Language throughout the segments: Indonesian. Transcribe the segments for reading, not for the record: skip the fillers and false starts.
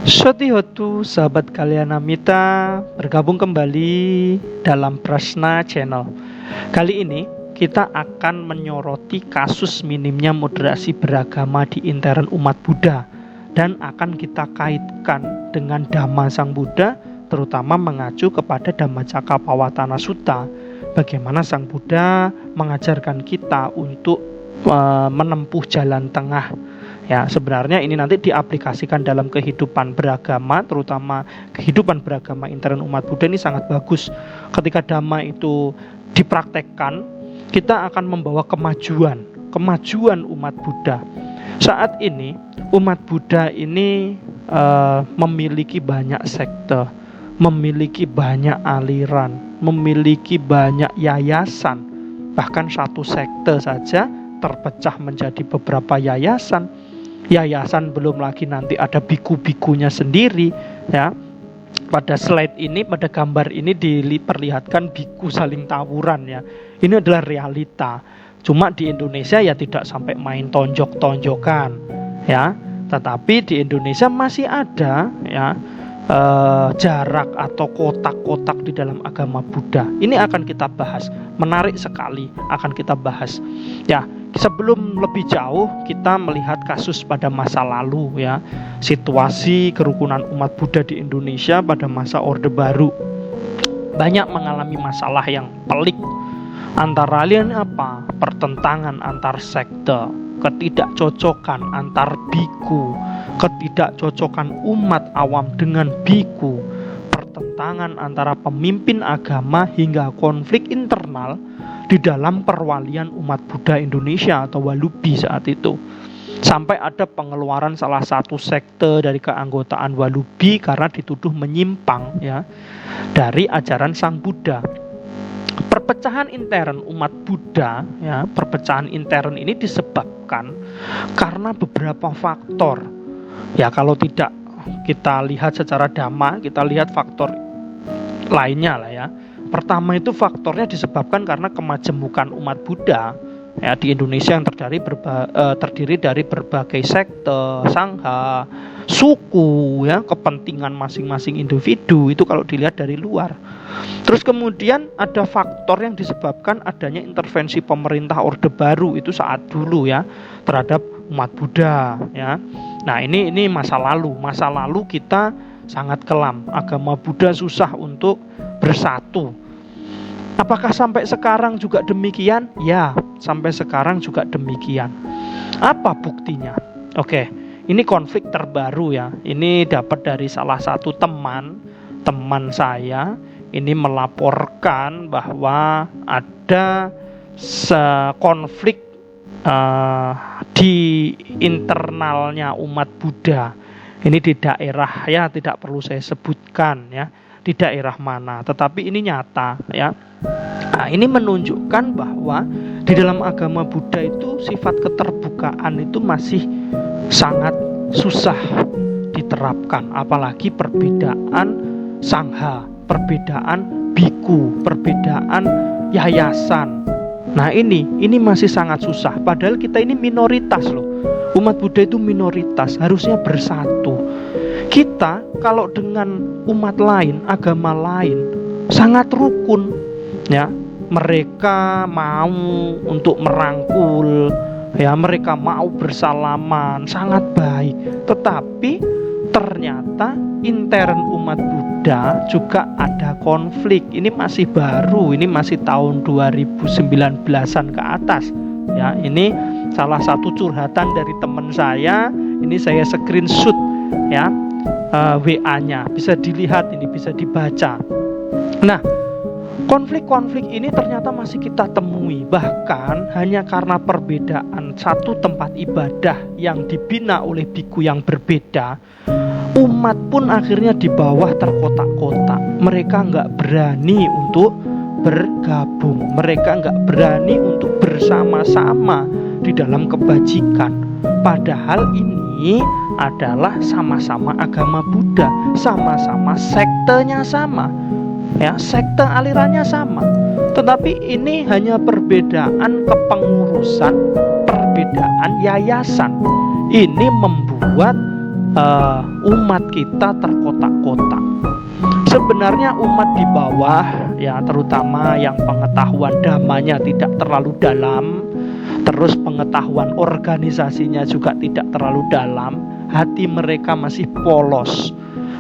Sotihotu, sahabat Kalyanamita, bergabung kembali dalam Prasna Channel. Kali ini kita akan menyoroti kasus minimnya moderasi beragama di intern umat Buddha dan akan kita kaitkan dengan Dhamma Sang Buddha, terutama mengacu kepada Dhammacakkappawatthana Sutta. Bagaimana Sang Buddha mengajarkan kita untuk menempuh jalan tengah. Ya, sebenarnya ini nanti diaplikasikan dalam kehidupan beragama, terutama kehidupan beragama intern umat Buddha ini sangat bagus. Ketika Dhamma itu dipraktekkan, kita akan membawa kemajuan umat Buddha. Saat ini umat Buddha ini memiliki banyak sekte, memiliki banyak aliran, memiliki banyak yayasan. Bahkan satu sekte saja terpecah menjadi beberapa yayasan. Yayasan belum lagi nanti ada biku-bikunya sendiri, ya. Pada slide ini, pada gambar ini diperlihatkan biku saling tawuran, ya. Ini adalah realita. Cuma di Indonesia ya tidak sampai main tonjok-tonjokan, ya. Tetapi di Indonesia masih ada, ya, jarak atau kotak-kotak di dalam agama Buddha. Ini akan kita bahas, menarik sekali akan kita bahas. Ya, sebelum lebih jauh kita melihat kasus pada masa lalu, ya, situasi kerukunan umat Buddha di Indonesia pada masa Orde Baru. Banyak mengalami masalah yang pelik. Antara lain apa? Pertentangan antar sekte, ketidakcocokan antar biku, ketidakcocokan umat awam dengan biku, pertentangan antara pemimpin agama hingga konflik internal di dalam perwalian umat Buddha Indonesia atau Walubi saat itu. Sampai ada pengeluaran salah satu sekte dari keanggotaan Walubi karena dituduh menyimpang, ya, dari ajaran Sang Buddha. Perpecahan intern umat Buddha, ya, perpecahan intern ini disebabkan karena beberapa faktor. Ya, kalau tidak kita lihat secara Dhamma, kita lihat faktor lainnya lah, ya. Pertama itu faktornya disebabkan karena kemajemukan umat Buddha, ya, di Indonesia yang terdiri dari berbagai sekte, sangha, suku, ya, kepentingan masing-masing individu itu kalau dilihat dari luar. Terus kemudian ada faktor yang disebabkan adanya intervensi pemerintah Orde Baru itu saat dulu, ya, terhadap umat Buddha, ya. Nah, ini masa lalu. Masa lalu kita sangat kelam. Agama Buddha susah untuk bersatu. Apakah sampai sekarang juga demikian? Ya, sampai sekarang juga demikian. Apa buktinya? Oke, ini konflik terbaru, ya. Ini dapat dari salah satu teman saya. Ini melaporkan bahwa ada konflik di internalnya umat Buddha. Ini di daerah, ya, tidak perlu saya sebutkan, ya, di daerah mana, tetapi ini nyata, ya. Nah, ini menunjukkan bahwa di dalam agama Buddha itu sifat keterbukaan itu masih sangat susah diterapkan, apalagi perbedaan sangha, perbedaan biku, perbedaan yayasan. Nah, ini masih sangat susah, padahal kita ini minoritas loh. Umat Buddha itu minoritas, harusnya bersatu. Kita kalau dengan umat lain, agama lain sangat rukun, ya. Mereka mau untuk merangkul, ya, mereka mau bersalaman, sangat baik. Tetapi ternyata intern umat Buddha juga ada konflik. Ini masih baru, ini masih tahun 2019-an ke atas, ya. Ini salah satu curhatan dari teman saya. Ini saya screenshot, ya, WA-nya, bisa dilihat, ini bisa dibaca. Nah, konflik-konflik ini ternyata masih kita temui. Bahkan hanya karena perbedaan satu tempat ibadah yang dibina oleh biku yang berbeda, umat pun akhirnya di bawah terkotak-kotak. Mereka nggak berani untuk bergabung, mereka nggak berani untuk bersama-sama di dalam kebajikan. Padahal ini adalah sama-sama agama Buddha, sama-sama sektenya sama, ya, sekte alirannya sama. Tetapi ini hanya perbedaan kepengurusan, perbedaan yayasan. Ini membuat umat kita terkotak-kotak. Sebenarnya umat di bawah ya, terutama yang pengetahuan dhammanya tidak terlalu dalam, terus pengetahuan organisasinya juga tidak terlalu dalam, hati mereka masih polos.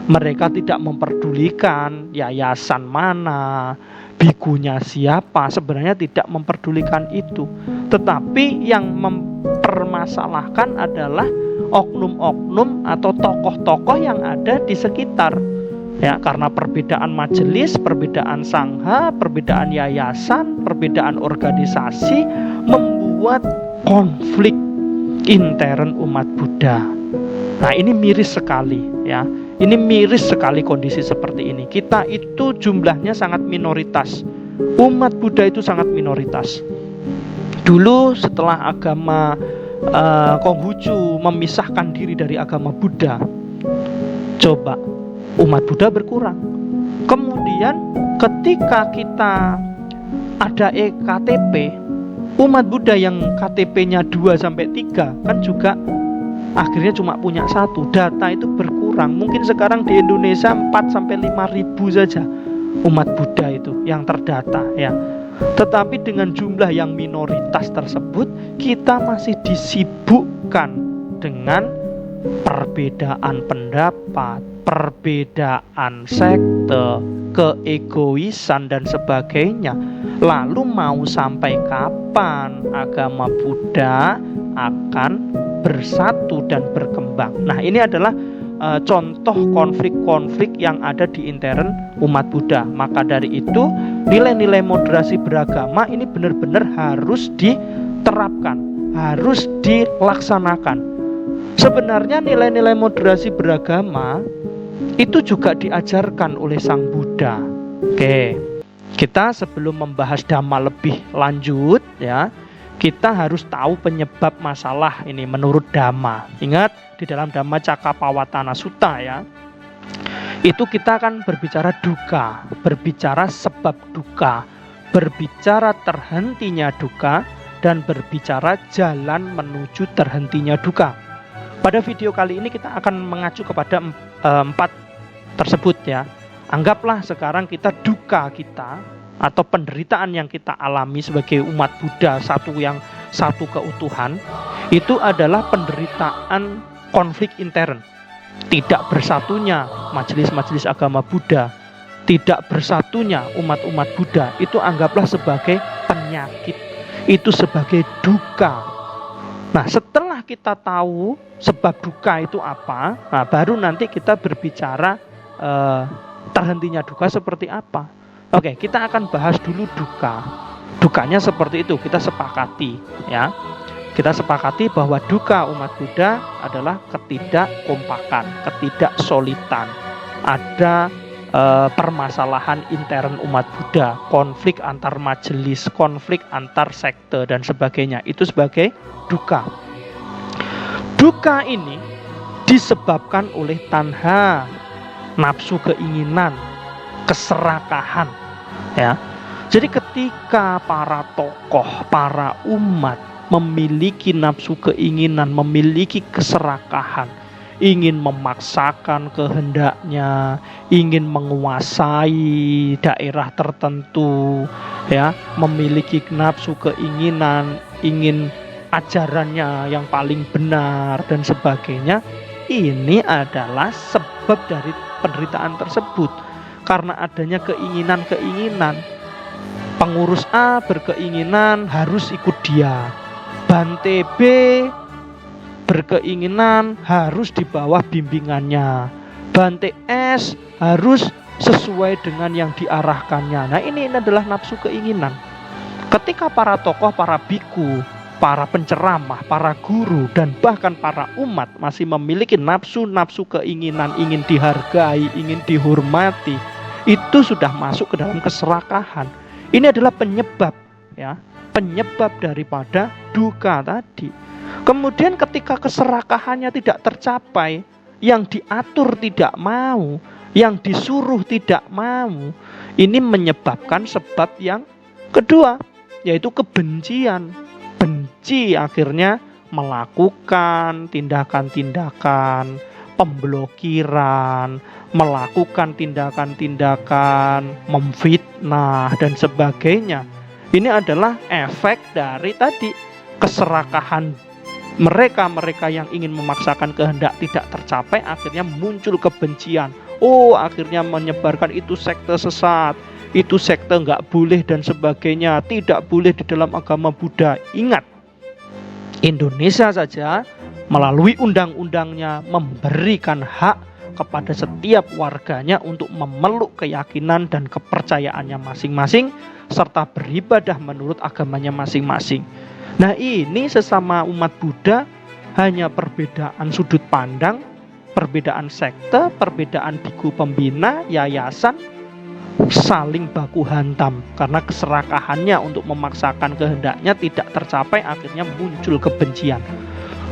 Mereka tidak memperdulikan yayasan mana, bikunya siapa, sebenarnya tidak memperdulikan itu. Tetapi yang mempermasalahkan adalah oknum-oknum atau tokoh-tokoh yang ada di sekitar. Ya, karena perbedaan majelis, perbedaan sangha, perbedaan yayasan, perbedaan organisasi membuat konflik intern umat Buddha. Nah, ini miris sekali ya. Ini miris sekali kondisi seperti ini. Kita itu jumlahnya sangat minoritas. Umat Buddha itu sangat minoritas. Dulu setelah agama Konghucu memisahkan diri dari agama Buddha, coba umat Buddha berkurang. Kemudian ketika kita ada EKTP, umat Buddha yang KTP-nya 2-3 kan juga akhirnya cuma punya 1. Data itu berkurang. Mungkin sekarang di Indonesia 4-5 ribu saja umat Buddha itu yang terdata ya. Tetapi dengan jumlah yang minoritas tersebut, kita masih disibukkan dengan perbedaan pendapat, perbedaan sekte, keegoisan dan sebagainya. Lalu mau sampai kapan agama Buddha akan bersatu dan berkembang? Nah, ini adalah contoh konflik-konflik yang ada di intern umat Buddha. Maka dari itu, nilai-nilai moderasi beragama ini benar-benar harus diterapkan, harus dilaksanakan. Sebenarnya nilai-nilai moderasi beragama itu juga diajarkan oleh Sang Buddha. Oke, kita sebelum membahas Dhamma lebih lanjut ya, kita harus tahu penyebab masalah ini menurut Dhamma. Ingat, di dalam Dhammacakkappavattana Sutta ya, itu kita akan berbicara duka, berbicara sebab duka, berbicara terhentinya duka, dan berbicara jalan menuju terhentinya duka. Pada video kali ini kita akan mengacu kepada 4 tersebut ya. Anggaplah sekarang kita duka kita atau penderitaan yang kita alami sebagai umat Buddha satu keutuhan, itu adalah penderitaan konflik intern. Tidak bersatunya majelis-majelis agama Buddha, tidak bersatunya umat-umat Buddha, itu anggaplah sebagai penyakit, itu sebagai duka. Nah, setelah kita tahu sebab duka itu apa, nah baru nanti kita berbicara terhentinya duka seperti apa. Oke, kita akan bahas dulu duka. Dukanya seperti itu, kita sepakati ya. Kita sepakati bahwa duka umat Buddha adalah ketidakkompakan, ketidaksolidan. Ada permasalahan intern umat Buddha, konflik antar majelis, konflik antar sekte dan sebagainya. Itu sebagai duka. Duka ini disebabkan oleh tanha, nafsu keinginan, keserakahan ya. Jadi ketika para tokoh, para umat memiliki nafsu keinginan, memiliki keserakahan, ingin memaksakan kehendaknya, ingin menguasai daerah tertentu ya, memiliki nafsu keinginan, ingin ajarannya yang paling benar dan sebagainya, ini adalah sebab dari penderitaan tersebut. Karena adanya keinginan-keinginan, pengurus A berkeinginan harus ikut dia, Bante B berkeinginan harus di bawah bimbingannya, Bante S harus sesuai dengan yang diarahkannya. Nah, ini adalah nafsu keinginan. Ketika para tokoh, para biku, para penceramah, para guru, dan bahkan para umat masih memiliki nafsu-nafsu keinginan, ingin dihargai, ingin dihormati, itu sudah masuk ke dalam keserakahan. Ini adalah penyebab ya, penyebab daripada duka tadi. Kemudian ketika keserakahannya tidak tercapai, yang diatur tidak mau, yang disuruh tidak mau, ini menyebabkan sebab yang kedua, yaitu kebencian. Benci akhirnya melakukan tindakan-tindakan, pemblokiran, melakukan tindakan-tindakan, memfitnah dan sebagainya. Ini adalah efek dari tadi keserakahan mereka yang ingin memaksakan kehendak tidak tercapai, akhirnya muncul kebencian. Akhirnya menyebarkan itu sekte sesat, itu sekte nggak boleh dan sebagainya, tidak boleh di dalam agama Buddha. Ingat, Indonesia saja melalui undang-undangnya memberikan hak kepada setiap warganya untuk memeluk keyakinan dan kepercayaannya masing-masing serta beribadah menurut agamanya masing-masing. Nah, ini sesama umat Buddha hanya perbedaan sudut pandang, perbedaan sekte, perbedaan biku pembina, yayasan, saling baku hantam karena keserakahannya untuk memaksakan kehendaknya tidak tercapai, akhirnya muncul kebencian.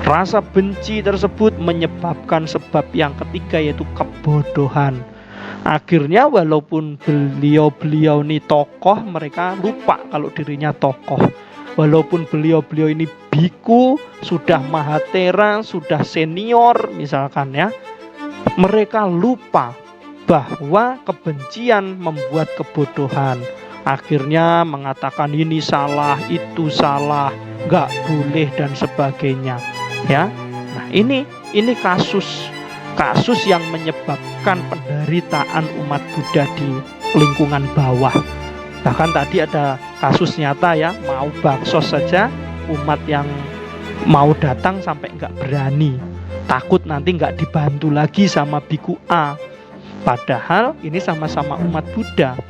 Rasa benci tersebut menyebabkan sebab yang ketiga, yaitu kebodohan. Akhirnya walaupun beliau-beliau ini tokoh, mereka lupa kalau dirinya tokoh. Walaupun beliau-beliau ini biku, sudah mahatera, sudah senior misalkan ya, mereka lupa bahwa kebencian membuat kebodohan. Akhirnya mengatakan ini salah, itu salah, gak boleh dan sebagainya ya. Nah, ini kasus yang menyebabkan penderitaan umat Buddha di lingkungan bawah. Bahkan tadi ada kasus nyata ya, mau baksos saja umat yang mau datang sampai nggak berani, takut nanti nggak dibantu lagi sama biku A. Padahal ini sama-sama umat Buddha.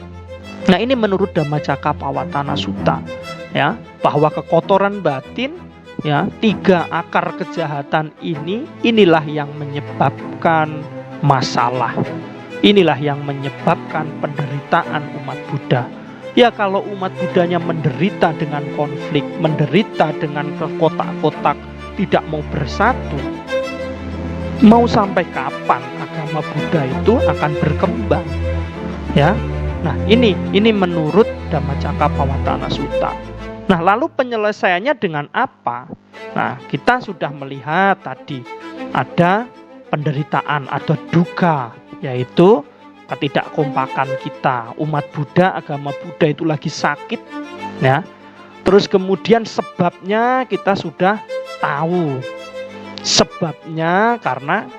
Nah, ini menurut Dhammacakkappavattana Sutta ya, bahwa kekotoran batin ya, 3 akar kejahatan inilah yang menyebabkan masalah. Inilah yang menyebabkan penderitaan umat Buddha. Ya, kalau umat Buddhanya menderita dengan konflik, menderita dengan kekotak-kotak, tidak mau bersatu, mau sampai kapan agama Buddha itu akan berkembang? Ya. Nah, ini menurut Dhammacakkappavattana Sutta. Nah, lalu penyelesaiannya dengan apa? Nah, kita sudah melihat tadi ada penderitaan atau duka, yaitu ketidakkompakan kita. Umat Buddha, agama Buddha itu lagi sakit ya. Terus kemudian sebabnya kita sudah tahu. Sebabnya karena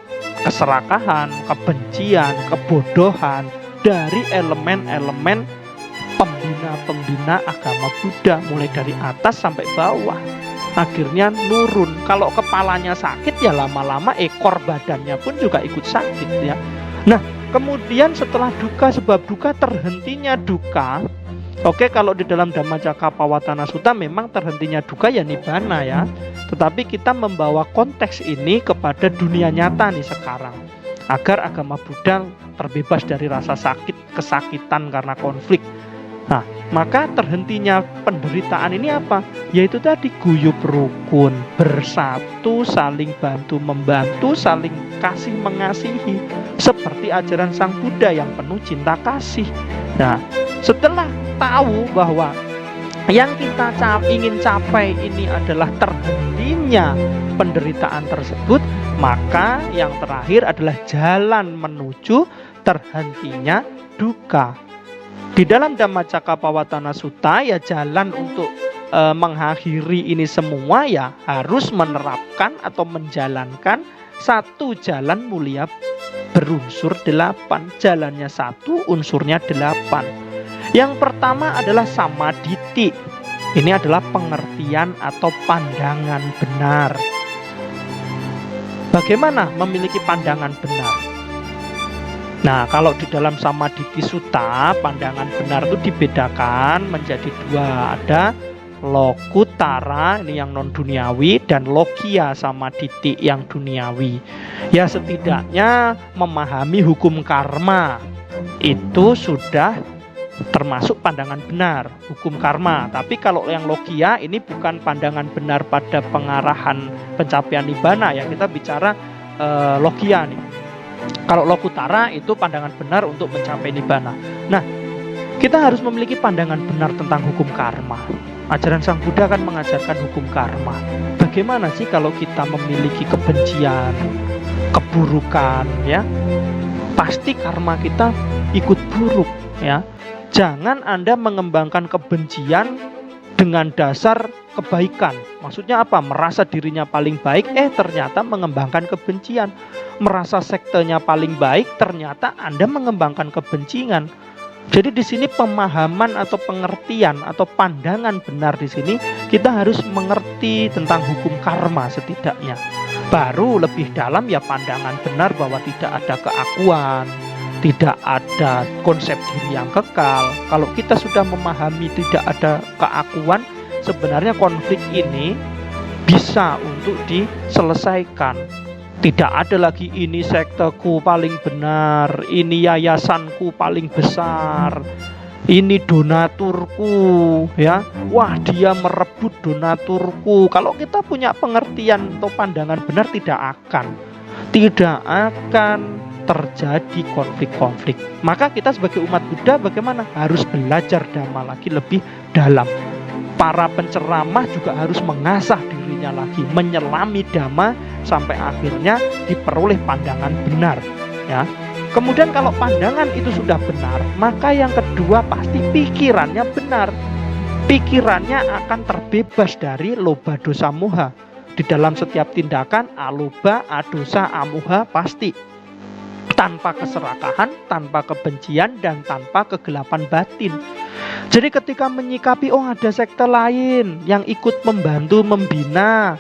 keserakahan, kebencian, kebodohan dari elemen-elemen pembina agama Buddha, mulai dari atas sampai bawah. Akhirnya nurun. Kalau kepalanya sakit ya lama-lama ekor badannya pun juga ikut sakit ya. Nah, kemudian setelah duka, sebab duka, terhentinya duka. Oke, kalau di dalam Dhammacakkappavattana Sutta memang terhentinya duka ya nibbana ya. Tetapi kita membawa konteks ini kepada dunia nyata nih sekarang, agar agama Buddha terbebas dari rasa sakit, kesakitan karena konflik. Nah, maka terhentinya penderitaan ini apa? Yaitu tadi guyub rukun, bersatu, saling bantu membantu, saling kasih mengasihi, seperti ajaran Sang Buddha yang penuh cinta kasih. Nah, setelah tahu bahwa yang kita ingin capai ini adalah terhentinya penderitaan tersebut, maka yang terakhir adalah jalan menuju terhentinya duka. Di dalam Dhammacakkappavattana Sutta ya, jalan untuk mengakhiri ini semua ya harus menerapkan atau menjalankan satu jalan mulia berunsur 8. Jalannya 1, unsurnya 8. Yang pertama adalah samaditi. Ini adalah pengertian atau pandangan benar. Bagaimana memiliki pandangan benar? Nah, kalau di dalam Samaditi Sutta, pandangan benar itu dibedakan menjadi 2. Ada lokutara, ini yang non duniawi, dan lokia samaditi yang duniawi. Ya, setidaknya memahami hukum karma itu sudah termasuk pandangan benar, hukum karma. Tapi kalau yang lokia ini bukan pandangan benar pada pengarahan pencapaian nibbana ya, kita bicara lokia nih. Kalau lokutara itu pandangan benar untuk mencapai nibbana. Nah, kita harus memiliki pandangan benar tentang hukum karma. Ajaran Sang Buddha kan mengajarkan hukum karma. Bagaimana sih kalau kita memiliki kebencian, keburukan ya, pasti karma kita ikut buruk ya. Jangan Anda mengembangkan kebencian dengan dasar kebaikan. Maksudnya apa? Merasa dirinya paling baik, ternyata mengembangkan kebencian. Merasa sektenya paling baik, ternyata Anda mengembangkan kebencian. Jadi di sini pemahaman atau pengertian atau pandangan benar di sini, kita harus mengerti tentang hukum karma setidaknya. Baru lebih dalam ya pandangan benar bahwa tidak ada keakuan, tidak ada konsep diri yang kekal. Kalau kita sudah memahami tidak ada keakuan, sebenarnya konflik ini bisa untuk diselesaikan. Tidak ada lagi ini sekteku paling benar, ini yayasanku paling besar, ini donaturku ya. Wah, dia merebut donaturku. Kalau kita punya pengertian atau pandangan benar, tidak akan terjadi konflik-konflik. Maka kita sebagai umat Buddha bagaimana? Harus belajar Dhamma lagi lebih dalam. Para penceramah juga harus mengasah dirinya lagi, menyelami Dhamma sampai akhirnya diperoleh pandangan benar ya. Kemudian kalau pandangan itu sudah benar, maka yang kedua pasti pikirannya benar. Pikirannya akan terbebas dari loba dosa moha. Di dalam setiap tindakan aloba, adosa, amoha pasti tanpa keserakahan, tanpa kebencian, dan tanpa kegelapan batin. Jadi ketika menyikapi ada sekte lain yang ikut membantu membina,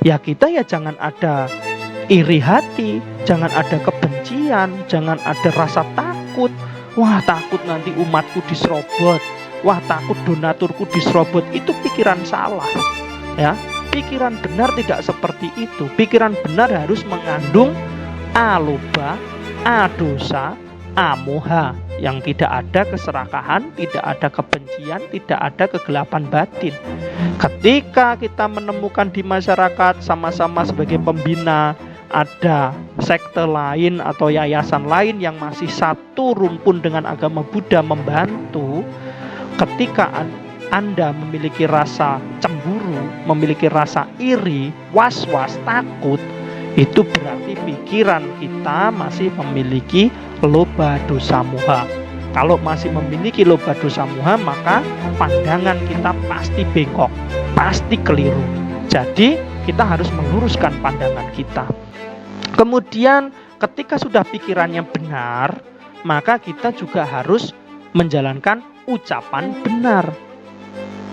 ya kita ya jangan ada iri hati, jangan ada kebencian, jangan ada rasa takut. Wah, takut nanti umatku diserobot, wah takut donaturku diserobot. Itu pikiran salah ya. Pikiran benar tidak seperti itu. Pikiran benar harus mengandung aloba, adosa, amoha, yang tidak ada keserakahan, tidak ada kebencian, tidak ada kegelapan batin. Ketika kita menemukan di masyarakat sama-sama sebagai pembina ada sekte lain atau yayasan lain yang masih satu rumpun dengan agama Buddha membantu, ketika Anda memiliki rasa cemburu, memiliki rasa iri, was-was, takut, itu berarti pikiran kita masih memiliki loba dosa moha. Kalau masih memiliki loba dosa moha, maka pandangan kita pasti bengkok, pasti keliru. Jadi kita harus meluruskan pandangan kita. Kemudian ketika sudah pikirannya benar, maka kita juga harus menjalankan ucapan benar.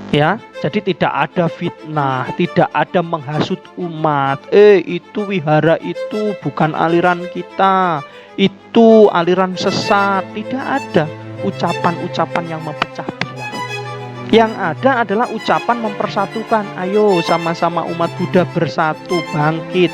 Ya, jadi tidak ada fitnah, tidak ada menghasut umat. Itu wihara itu bukan aliran kita, itu aliran sesat. Tidak ada ucapan-ucapan yang memecah belah. Yang ada adalah ucapan mempersatukan. Ayo sama-sama umat Buddha bersatu, bangkit.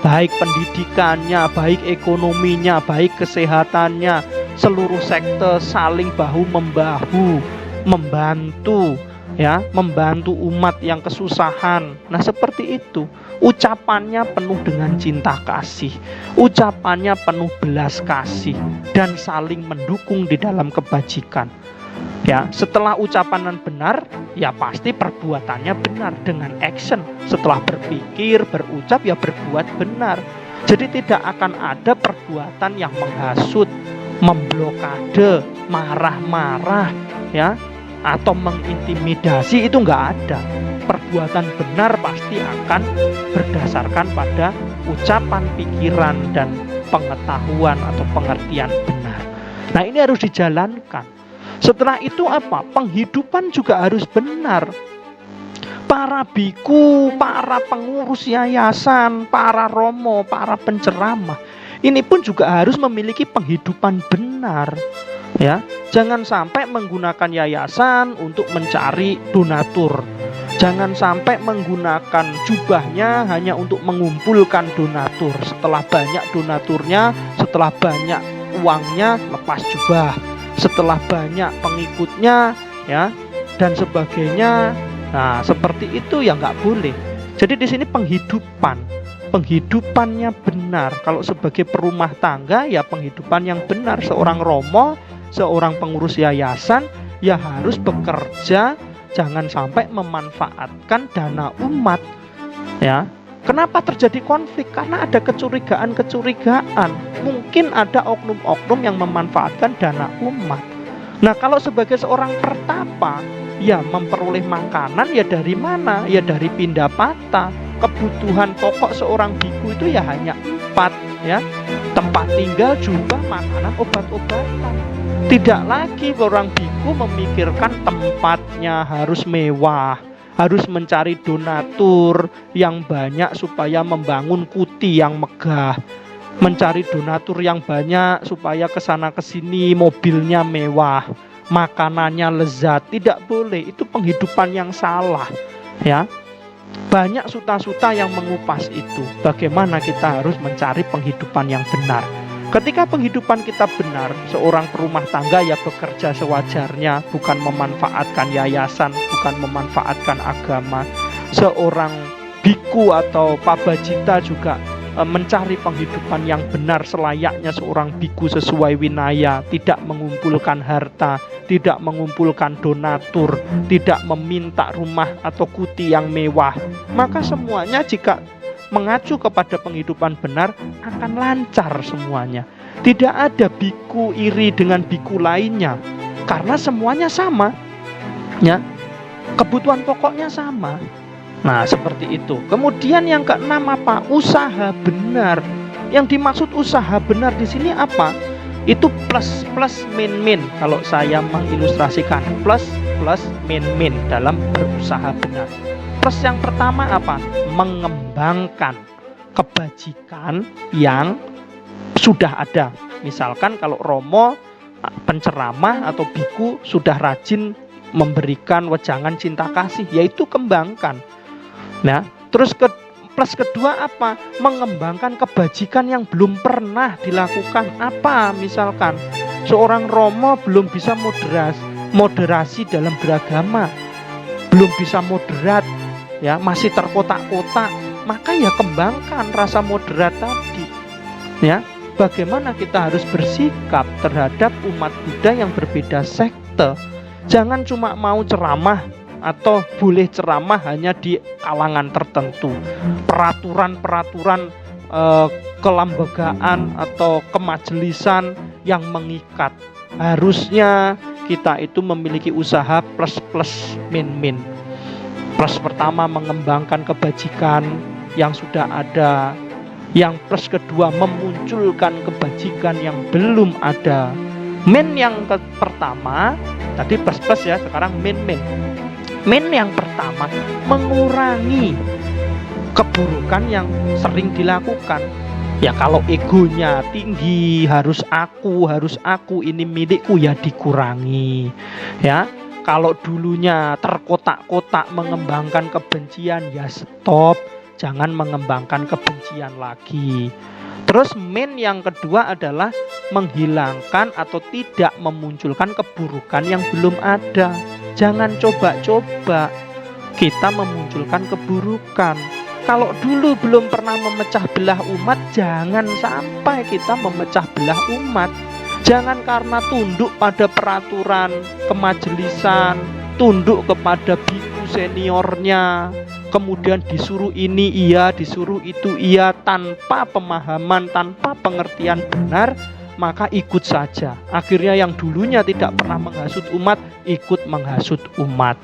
Baik pendidikannya, baik ekonominya, baik kesehatannya. Seluruh sekte saling bahu-membahu, membantu. Ya, membantu umat yang kesusahan. Nah, seperti itu. Ucapannya penuh dengan cinta kasih, ucapannya penuh belas kasih, dan saling mendukung di dalam kebajikan. Ya, setelah ucapan benar, ya pasti perbuatannya benar dengan action. Setelah berpikir, berucap, ya berbuat benar. Jadi tidak akan ada perbuatan yang menghasut, memblokade, marah-marah, ya, atau mengintimidasi. Itu nggak ada. Perbuatan benar pasti akan berdasarkan pada ucapan, pikiran, dan pengetahuan atau pengertian benar. Nah, ini harus dijalankan. Setelah itu apa? Penghidupan juga harus benar. Para biku, para pengurus yayasan, para romo, para penceramah, ini pun juga harus memiliki penghidupan benar. Ya, jangan sampai menggunakan yayasan untuk mencari donatur. Jangan sampai menggunakan jubahnya hanya untuk mengumpulkan donatur. Setelah banyak donaturnya, setelah banyak uangnya, lepas jubah. Setelah banyak pengikutnya, ya, dan sebagainya. Nah, seperti itu ya nggak boleh. Jadi di sini penghidupannya benar. Kalau sebagai perumah tangga, ya penghidupan yang benar. Seorang romo, seorang pengurus yayasan, ya harus bekerja. Jangan sampai memanfaatkan dana umat, ya, Kenapa terjadi konflik? Karena ada kecurigaan-kecurigaan. Mungkin ada oknum-oknum yang memanfaatkan dana umat. Nah, kalau sebagai seorang pertapa, ya memperoleh makanan ya dari mana? Ya dari pindapata. Kebutuhan pokok seorang biku itu ya hanya 4, ya. Tempat tinggal, jubah, makanan, obat-obatan. Tidak lagi orang biku memikirkan tempatnya harus mewah, harus mencari donatur yang banyak supaya membangun kuti yang megah, mencari donatur yang banyak supaya kesana kesini mobilnya mewah, makanannya lezat. Tidak boleh, itu penghidupan yang salah, ya. Banyak suta-suta yang mengupas itu. Bagaimana kita harus mencari penghidupan yang benar. Ketika penghidupan kita benar, seorang perumah tangga ya bekerja sewajarnya, bukan memanfaatkan yayasan, bukan memanfaatkan agama. Seorang biku atau pabajita juga mencari penghidupan yang benar selayaknya seorang biku sesuai winaya, tidak mengumpulkan harta, tidak mengumpulkan donatur, tidak meminta rumah atau kuti yang mewah. Maka semuanya jika mengacu kepada penghidupan benar akan lancar semuanya. Tidak ada biku iri dengan biku lainnya karena semuanya sama, ya. Kebutuhan pokoknya sama. Nah, seperti itu. Kemudian yang keenam apa? Usaha benar. Yang dimaksud usaha benar di sini apa? Itu plus plus min min. Kalau saya mengilustrasikan plus plus min min dalam berusaha benar. Plus yang pertama apa? Mengembangkan kebajikan yang sudah ada. Misalkan kalau Romo penceramah atau biku sudah rajin memberikan wejangan cinta kasih, yaitu kembangkan. Nah, terus plus kedua apa? Mengembangkan kebajikan yang belum pernah dilakukan. Apa? Misalkan seorang Romo belum bisa moderasi dalam beragama, belum bisa moderat, ya, masih terkotak-kotak, maka ya kembangkan rasa moderat tadi, ya. Bagaimana kita harus bersikap terhadap umat Buddha yang berbeda sekte. Jangan cuma mau ceramah atau boleh ceramah hanya di kalangan tertentu. Peraturan-peraturan kelembagaan atau kemajelisan yang mengikat. Harusnya kita itu memiliki usaha plus plus min min. Plus pertama mengembangkan kebajikan yang sudah ada. Yang plus kedua memunculkan kebajikan yang belum ada. Min yang pertama tadi plus plus, ya, sekarang min min. Min yang pertama mengurangi keburukan yang sering dilakukan. Ya, kalau egonya tinggi, harus aku, ini milikku, ya dikurangi. Ya, kalau dulunya terkotak-kotak mengembangkan kebencian, ya stop. Jangan mengembangkan kebencian lagi. Terus min yang kedua adalah menghilangkan atau tidak memunculkan keburukan yang belum ada. Jangan coba-coba kita memunculkan keburukan. Kalau dulu belum pernah memecah belah umat, jangan sampai kita memecah belah umat. Jangan karena tunduk pada peraturan kemajelisan, tunduk kepada biku seniornya, kemudian disuruh ini iya, disuruh itu iya, tanpa pemahaman, tanpa pengertian benar, maka ikut saja. Akhirnya yang dulunya tidak pernah menghasut umat, ikut menghasut umat.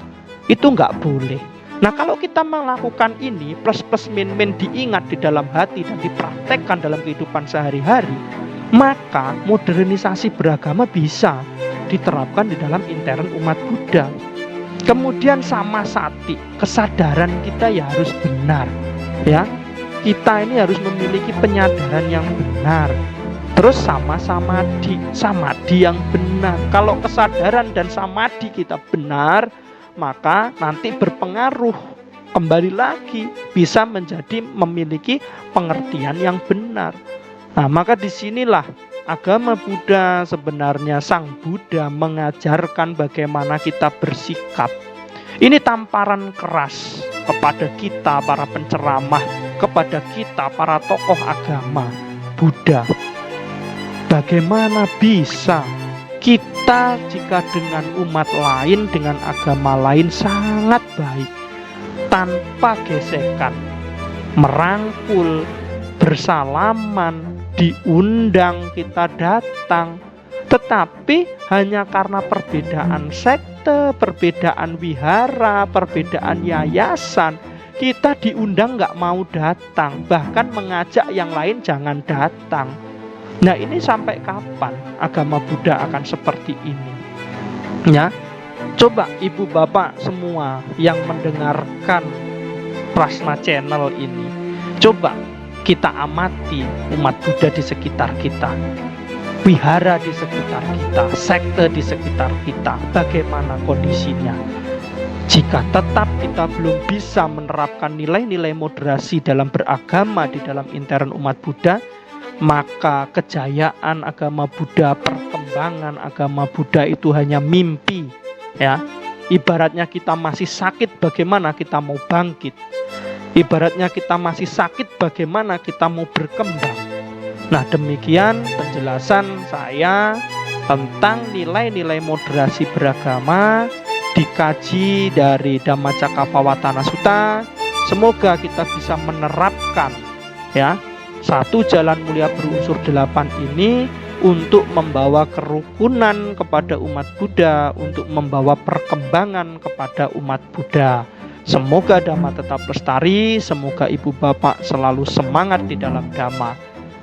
Itu nggak boleh. Nah, kalau kita melakukan ini, plus plus min min diingat di dalam hati dan dipraktekkan dalam kehidupan sehari-hari, maka modernisasi beragama bisa diterapkan di dalam intern umat Buddha. Kemudian sama sati, kesadaran kita ya harus benar, ya. Kita ini harus memiliki penyadaran yang benar. Terus sama samadhi yang benar. Kalau kesadaran dan samadhi kita benar, maka nanti berpengaruh kembali lagi bisa menjadi memiliki pengertian yang benar. Nah, maka disinilah agama Buddha sebenarnya Sang Buddha mengajarkan bagaimana kita bersikap. Ini tamparan keras kepada kita para penceramah, kepada kita para tokoh agama Buddha. Bagaimana bisa kita jika dengan umat lain, dengan agama lain sangat baik, tanpa gesekan, merangkul, bersalaman, diundang kita datang. Tetapi hanya karena perbedaan sekte, perbedaan wihara, perbedaan yayasan, kita diundang nggak mau datang, bahkan mengajak yang lain jangan datang. Nah, ini sampai kapan agama Buddha akan seperti ini? Ya, coba ibu bapak semua yang mendengarkan Prasna Channel ini, coba kita amati umat Buddha di sekitar kita, wihara di sekitar kita, sekte di sekitar kita, bagaimana kondisinya. Jika tetap kita belum bisa menerapkan nilai-nilai moderasi dalam beragama di dalam intern umat Buddha, maka kejayaan agama Buddha, perkembangan agama Buddha itu hanya mimpi, ya. Ibaratnya kita masih sakit, bagaimana kita mau bangkit? Ibaratnya kita masih sakit, bagaimana kita mau berkembang? Nah, demikian penjelasan saya tentang nilai-nilai moderasi beragama dikaji dari Dhammacakkappavattana Sutta. Semoga kita bisa menerapkan, ya, satu jalan mulia berunsur 8 ini untuk membawa kerukunan kepada umat Buddha, untuk membawa perkembangan kepada umat Buddha. Semoga Dhamma tetap lestari, semoga ibu bapak selalu semangat di dalam Dhamma.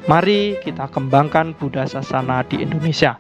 Mari kita kembangkan Buddha Sasana di Indonesia.